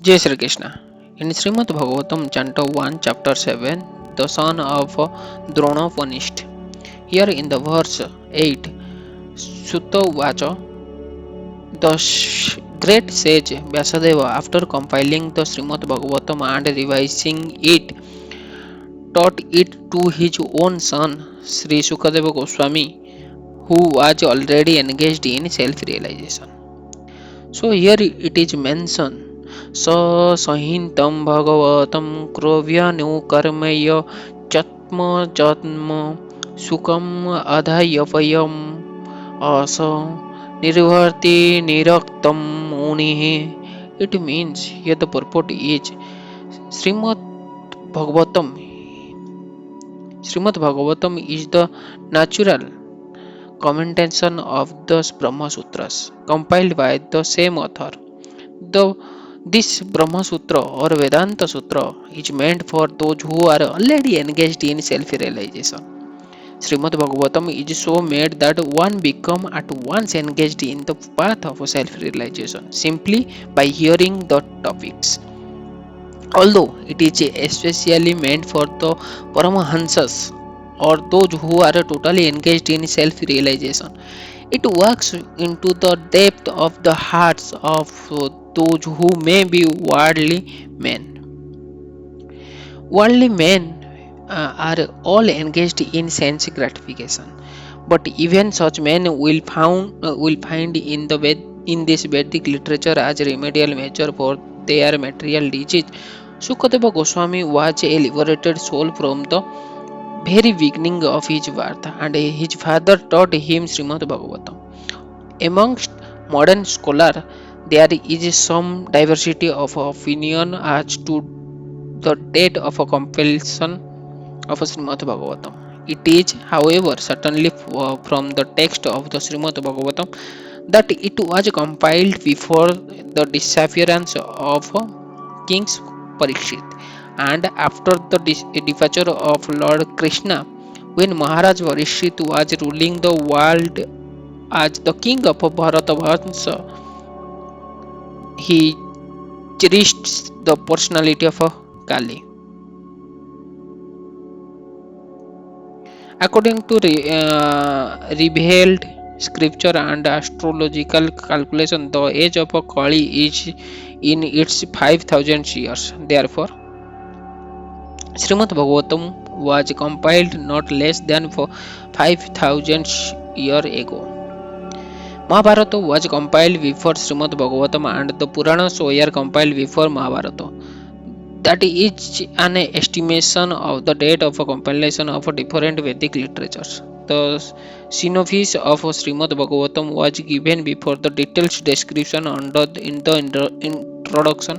Jai Sri Krishna. In Srimad Bhagavatam, Canto 1, Chapter 7, the son of Droṇa punished. Here in the verse 8, Sutta Vacha, the great sage Vyasadeva, after compiling the Srimad Bhagavatam and revising it, taught it to his own son, Sri Sukadeva Goswami, who was already engaged in self realization. So here it is mentioned स सहितं भगवतं क्रोव्यनुकर्मय जन्म सुखम अधायपयम अस निर्वर्ति निरक्तम मुनिः. It means here the purport is Srimad Bhagavatam. Srimad Bhagavatam is the natural commentation of the Brahma Sutras compiled by the same author. The This Brahma Sutra or Vedanta Sutra is meant for those who are already engaged in self-realization. Srimad Bhagavatam is so made that one become at once engaged in the path of self-realization simply by hearing the topics. Although it is especially meant for the Paramahansas or those who are totally engaged in self-realization, it works into the depth of the hearts of those who may be worldly men. Worldly men are all engaged in sense gratification, but even such men will find in in this Vedic literature as a remedial measure for their material disease. Sukadeva Goswami was a liberated soul from the very beginning of his birth, and his father taught him Srimad Bhagavatam. Amongst modern scholars, there is some diversity of opinion as to the date of a compilation of Srimad Bhagavatam. It is, however, certainly from the text of the Srimad Bhagavatam that it was compiled before the disappearance of King Parikshit and after the departure of Lord Krishna, when Maharaj Parikshit was ruling the world as the king of Bharatavansha. He cherished the personality of Kali. According to revealed scripture and astrological calculation, the age of Kali is in its 5000 years. Therefore, Srimad Bhagavatam was compiled not less than for 5000 years ago. Mahabharata was compiled before Srimad Bhagavatam and the Puranas were compiled before Mahabharata. That is an estimation of the date of a compilation of different Vedic literatures. The synopsis of Srimad Bhagavatam was given before the detailed description under in the introduction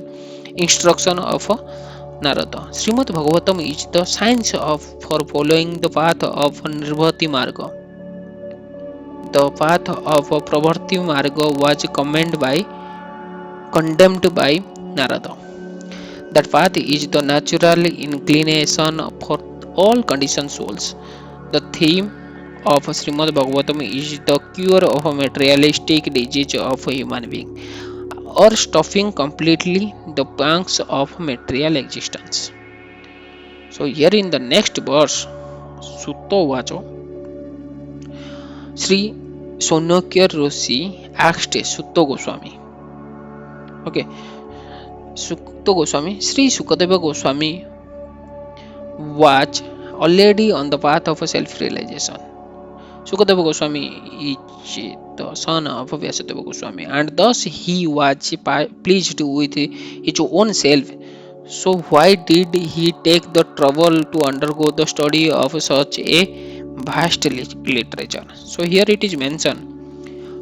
instruction of Narada. Srimad Bhagavatam is the science of for following the path of Nirvati Marga. The path of Pravarti Marga was condemned by Narada. That path is the natural inclination for all conditioned souls. The theme of Srimad Bhagavatam is the cure of a materialistic disease of a human being, or stopping completely the banks of material existence. So here in the next verse, Sutta Vacho, Sri Sonakya Rishi asked Sutta Goswami. Okay, Sutta Goswami, Sri Sukadeva Goswami was already on the path of self-realization. Sukadeva Goswami is the son of Vyasadeva Goswami, and thus he was pleased with his own self. So why did he take the trouble to undergo the study of such a vast literature? So here it is mentioned.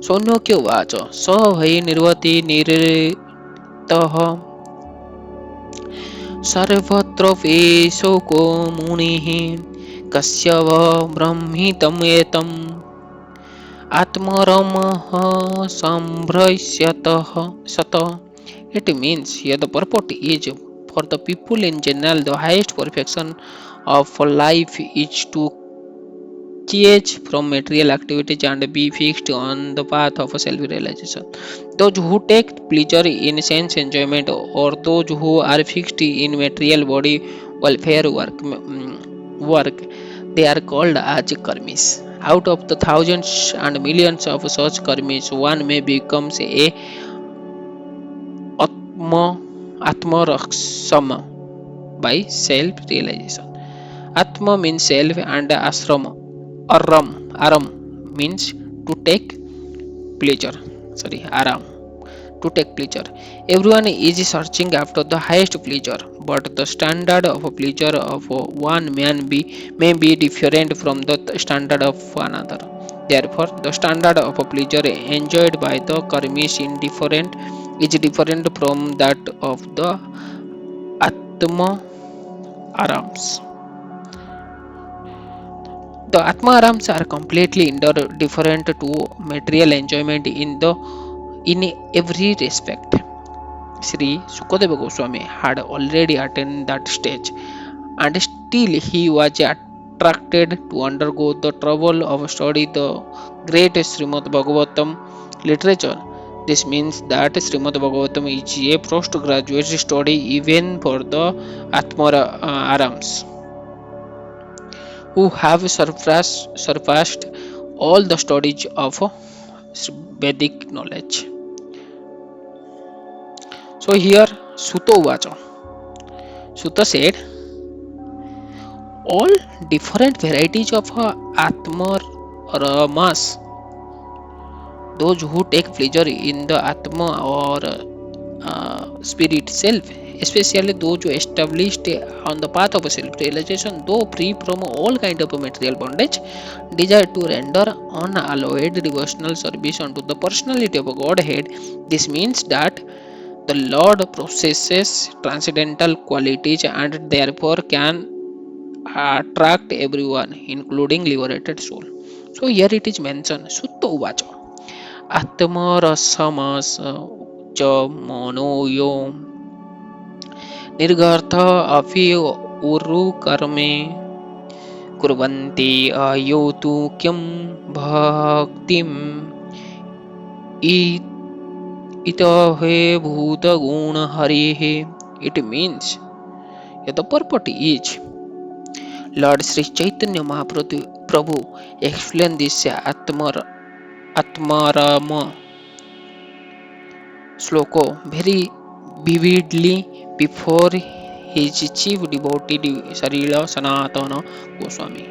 Sonokyo vacha sa bhai nirvati niritah सर्वत्र मुनिः कस्य वा ब्रह्मितं एतं आत्मरमः सम्भ्रश्यतः सतः. It means here the purport is for the people in general the highest perfection of life is to detach from material activities and be fixed on the path of self-realization. Those who take pleasure in sense enjoyment or those who are fixed in material body welfare work, they are called as karmis. Out of the thousands and millions of such karmis, one may become a atma atmaraksama by self-realization. Atma means self and asrama. Aram means to take pleasure. Sorry, aram to take pleasure. Everyone is searching after the highest pleasure, but the standard of pleasure of one man may be different from the standard of another. Therefore, the standard of pleasure enjoyed by the karmis is different from that of the atma arams. The Atmarams are completely different to material enjoyment in every respect. Sri Sukadeva Goswami had already attained that stage, and still he was attracted to undergo the trouble of study the great Srimad Bhagavatam literature. This means that Srimad Bhagavatam is a postgraduate study even for the Atmarams who have surpassed all the studies of Vedic knowledge. So here Sutta Uvacha. Sutta said, all different varieties of Atma Ramas, those who take pleasure in the Atma or spirit self, especially those who established on the path of self-realization, though free from all kind of material bondage, desire to render unalloyed devotional service unto the personality of Godhead. This means that the Lord possesses transcendental qualities and therefore can attract everyone, including liberated soul. So here it is mentioned, Sutta Uvacha. Atma rasamas cha mano निर्गर्थ अपि उरु कर्मे कुर्वन्ति अयोतु किं भक्तिम् इतहे भूतगुण हरिः. It means the purport is Lord Sri Chaitanya Mahaprabhu explained this Atmarama sloka very vividly before his chief devotee Sarila Sanatana Goswami.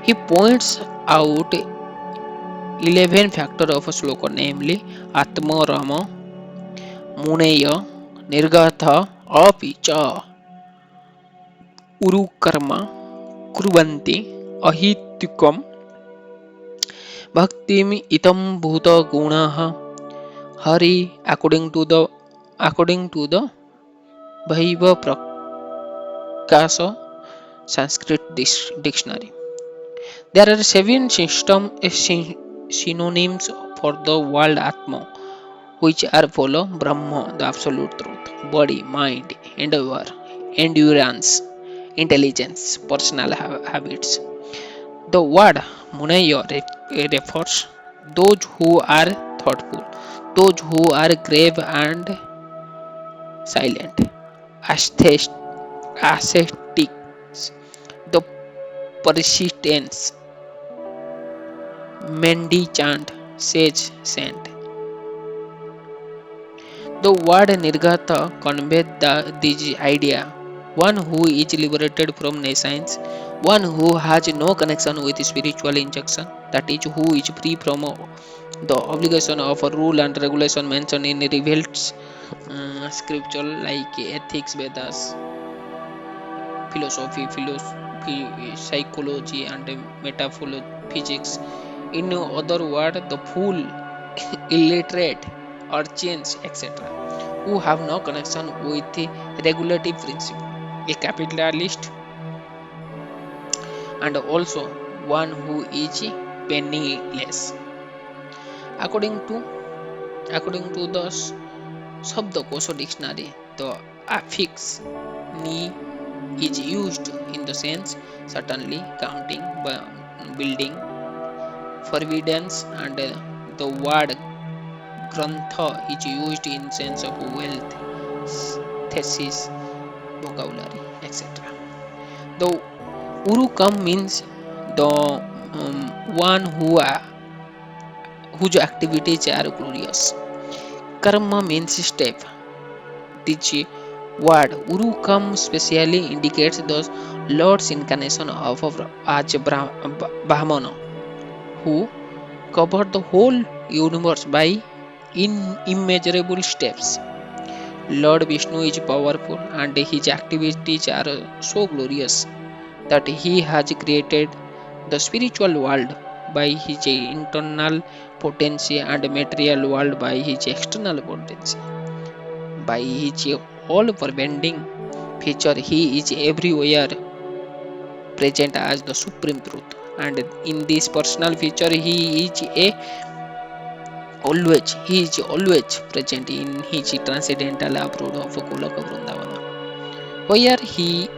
He points out 11 factors of a sloka, namely Atma Rama, Muneya, Nirgatha, Apicha, Urukarma, Kurvanti, Ahityukam, Bhaktim Itam Bhuta Gunaha, Hari according to the Bhaiva Prakasa Sanskrit dictionary. There are seven synonyms for the word Atma, which are follow Brahma, the absolute truth, body, mind, endeavor, endurance, intelligence, personal habits. The word Munaya refers those who are thoughtful, those who are grave and silent, ascetics, the persistence, mendicant, sage, saint. The word Nirgata conveys this idea, one who is liberated from nescience, one who has no connection with spiritual injunction, that is, who is free from the obligation of rule and regulation mentioned in revealed scripture like ethics, Vedas, philosophy, psychology, and metaphysics. In other words, the fool, illiterate, urchins, etc., who have no connection with the regulative principle, a capitalist, and also one who is penniless. According to the Shabdakosha dictionary, the affix ni is used in the sense certainly counting, building, forbiddance, and the word grantha is used in sense of wealth, thesis, vocabulary, etc. The urukam means the one whose activities are glorious. Karma means step. This word urukam specially indicates the Lord's incarnation as Brahmana, who covered the whole universe by immeasurable steps. Lord Vishnu is powerful and his activities are so glorious that he has created the spiritual world by his internal potency and material world by his external potency. By his all pervading feature, he is everywhere present as the supreme truth. And in this personal feature, he is always present in his transcendental abode of Golaka Vrindavana. Where he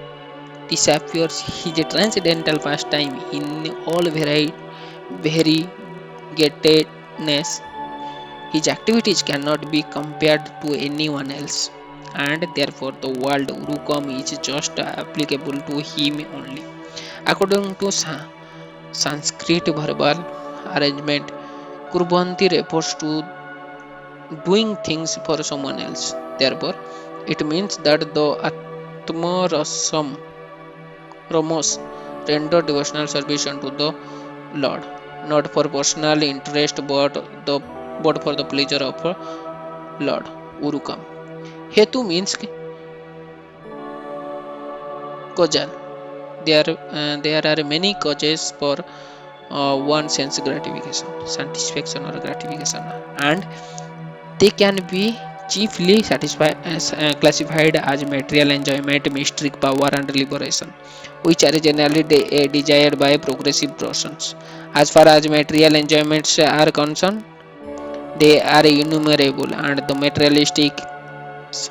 disappears his transcendental pastime in all variegatedness. His activities cannot be compared to anyone else, and therefore the word Urukam is just applicable to him only. According to Sanskrit verbal arrangement, Kurbanti refers to doing things for someone else. Therefore, it means that the Atmarasam Ramos render devotional service unto the Lord, not for personal interest but for the pleasure of Lord. Urukam. Hetu means causal. There are many causes for one sense gratification, satisfaction or gratification, and they can be chiefly classified as material enjoyment, mystic power, and liberation, which are generally desired by progressive persons. As far as material enjoyments are concerned, they are innumerable, and the materialistic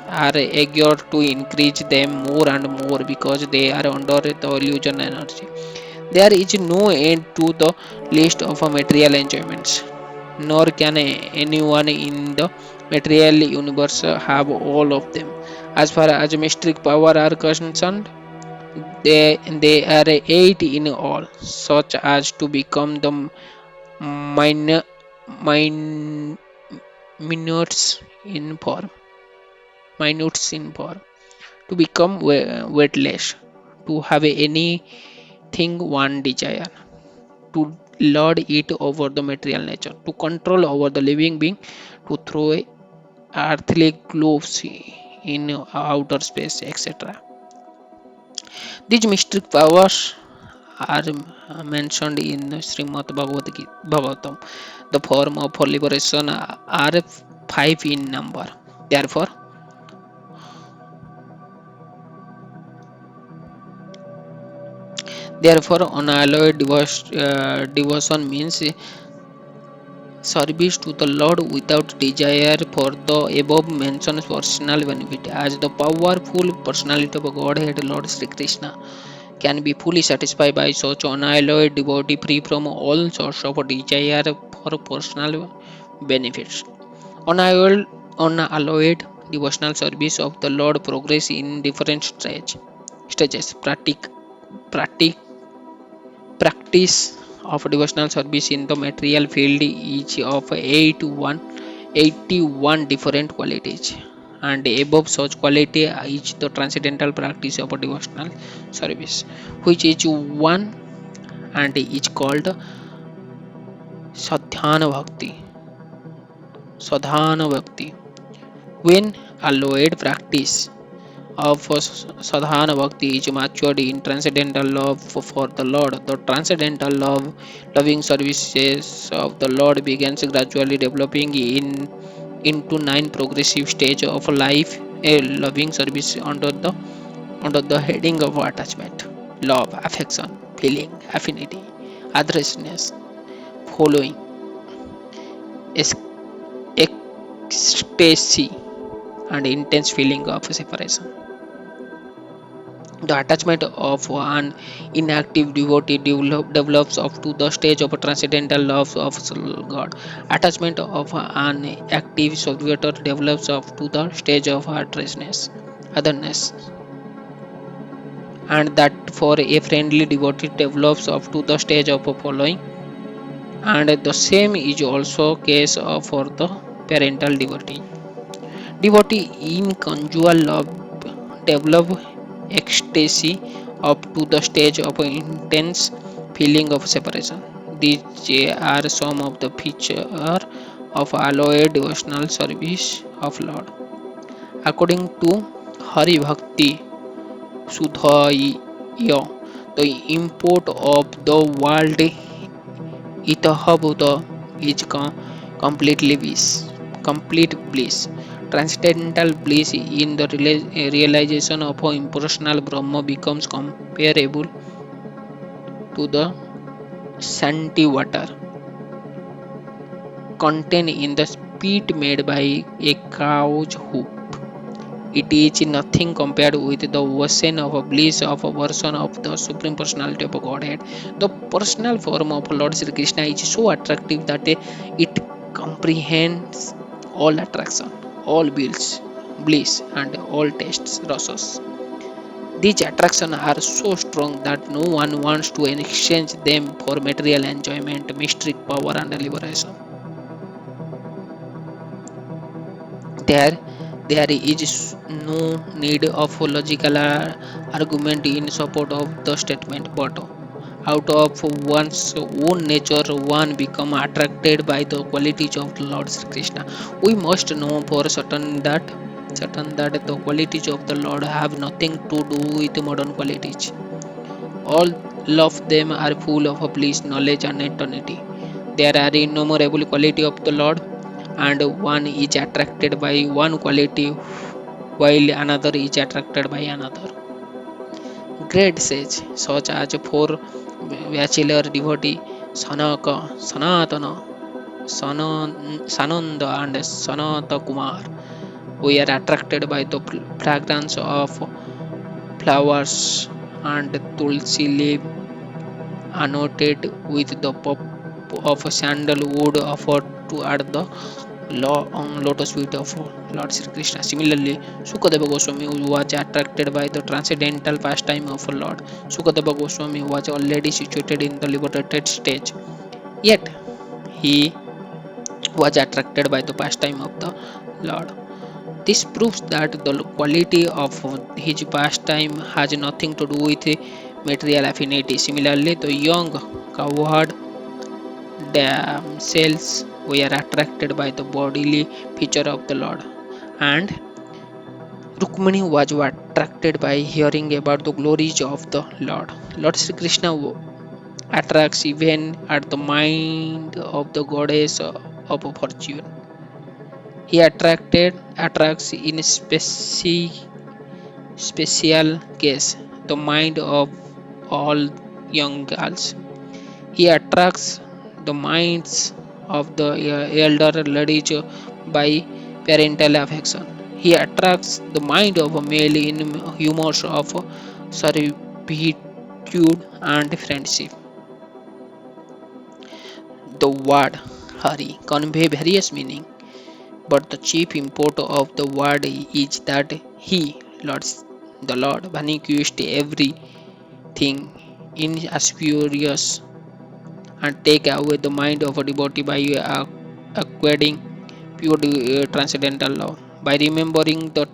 are eager to increase them more and more because they are under the illusion energy. There is no end to the list of material enjoyments, nor can anyone in the material universe have all of them. As far as mystic power are concerned, they are eight in all, such as to become the minor min, minutes in form, minutes in form, to become weightless, to have anything one desire, to lord it over the material nature, to control over the living being, to throw earthly globes in outer space, etc. These mystic powers are mentioned in Srimad Bhagavatam. The form of liberation are five in number. Therefore, unalloyed devotion means service to the Lord without desire for the above mentioned personal benefit, as the powerful personality of Godhead Lord Sri Krishna can be fully satisfied by such unalloyed devotee free from all sorts of desire for personal benefits. Unalloyed devotional service of the Lord progress in different stages. Practice of devotional service in the material field is of 81 different qualities, and above such quality is the transcendental practice of a devotional service, which is one and is called sadhana bhakti. When allowed practice of sadhana bhakti is matured in transcendental love for the Lord, the transcendental loving services of the Lord begins gradually developing into nine progressive stages of life. A loving service under the heading of attachment, love, affection, feeling, affinity, addressness, following, ecstasy, and intense feeling of separation. The attachment of an inactive devotee develops up to the stage of transcendental love of God. Attachment of an active servitor develops up to the stage of otherness, and that for a friendly devotee develops up to the stage of following. And the same is also case for the parental devotee. Devotee in conjugal love develop ecstasy up to the stage of intense feeling of separation. These are some of the features of allowed devotional service of Lord. According to Hari Bhakti Sudhaya, the import of the world Itahabhuta is completely complete bliss. Transcendental bliss in the realization of impersonal Brahma becomes comparable to the santi water contained in the spit made by a cow's hoof. It is nothing compared with the ocean of bliss of a version of the Supreme Personality of Godhead. The personal form of Lord Sri Krishna is so attractive that it comprehends all attraction, all bliss, and all tastes, rasas. These attractions are so strong that no one wants to exchange them for material enjoyment, mystic power, and liberation. There, there is no need of logical argument in support of the statement, but out of one's own nature, one become attracted by the qualities of the Lord Sri Krishna. We must know for certain that the qualities of the Lord have nothing to do with modern qualities. All of them are full of bliss, knowledge, and eternity. There are innumerable qualities of the Lord, and one is attracted by one quality while another is attracted by another. Great sage, such as four bachelor devotee Sanaka, Sanatana, Sananda, and Sanata Kumar, we are attracted by the fragrance of flowers and tulsi leaf annotated with the pop of sandalwood offered to add the lotus feet of Lord Sri Krishna. Similarly, Sukadeva Goswami was attracted by the transcendental pastime of Lord. Sukadeva Goswami was already situated in the liberated stage, yet he was attracted by the pastime of the Lord. This proves that the quality of his pastime has nothing to do with material affinity. Similarly, the young cowherd themselves were attracted by the bodily feature of the Lord, and Rukmini was attracted by hearing about the glories of the Lord. Lord Sri Krishna attracts even at the mind of the goddess of fortune. He attracts in special case the mind of all young girls. He attracts the minds of the elder ladies by parental affection. He attracts the mind of a male in humors of servitude and friendship. The word Hari convey various meaning, but the chief import of the word is that he, Lord, the Lord, vanquished everything inauspicious and take away the mind of a devotee by acquiring pure transcendental love. By remembering the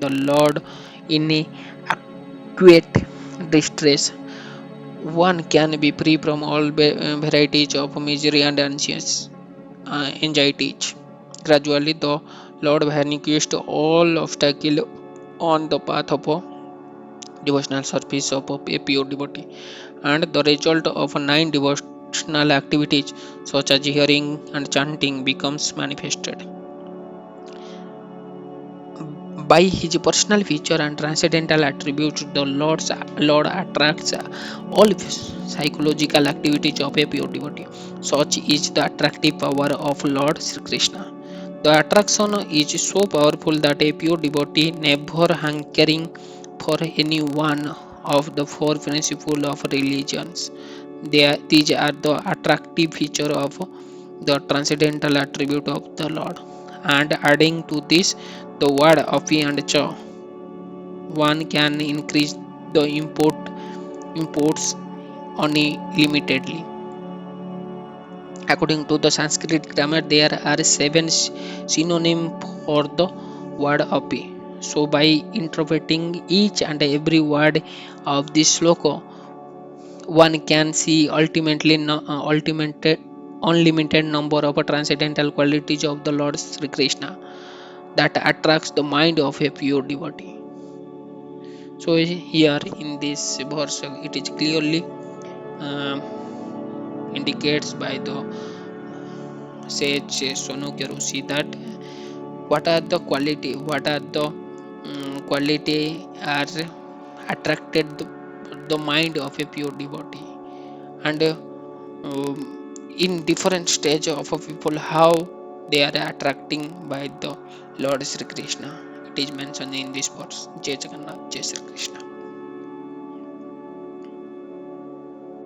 Lord in a acute distress, one can be free from all varieties of misery and anxieties. Gradually, the Lord vanquished all obstacles on the path of a devotional service of a pure devotee, and the result of nine devotional activities such as hearing and chanting becomes manifested. By his personal feature and transcendental attributes, the Lord attracts all psychological activities of a pure devotee. Such is the attractive power of Lord Sri Krishna. The attraction is so powerful that a pure devotee, never hankering for any one of the four principles of religions. These are the attractive feature of the transcendental attribute of the Lord. And adding to this the word api and cha, one can increase the imports unlimitedly. According to the Sanskrit grammar, there are seven synonyms for the word api. So, by interpreting each and every word of this sloka, one can see ultimately unlimited number of transcendental qualities of the Lord Sri Krishna that attracts the mind of a pure devotee. So here in this verse, it is clearly um, indicates by the sage Sonokya Rishi that what are the quality are attracted the mind of a pure devotee, and in different stage of a people how they are attracting by the Lord Sri Krishna. It is mentioned in this verse. Jai Jagannath, Jai Sri Krishna.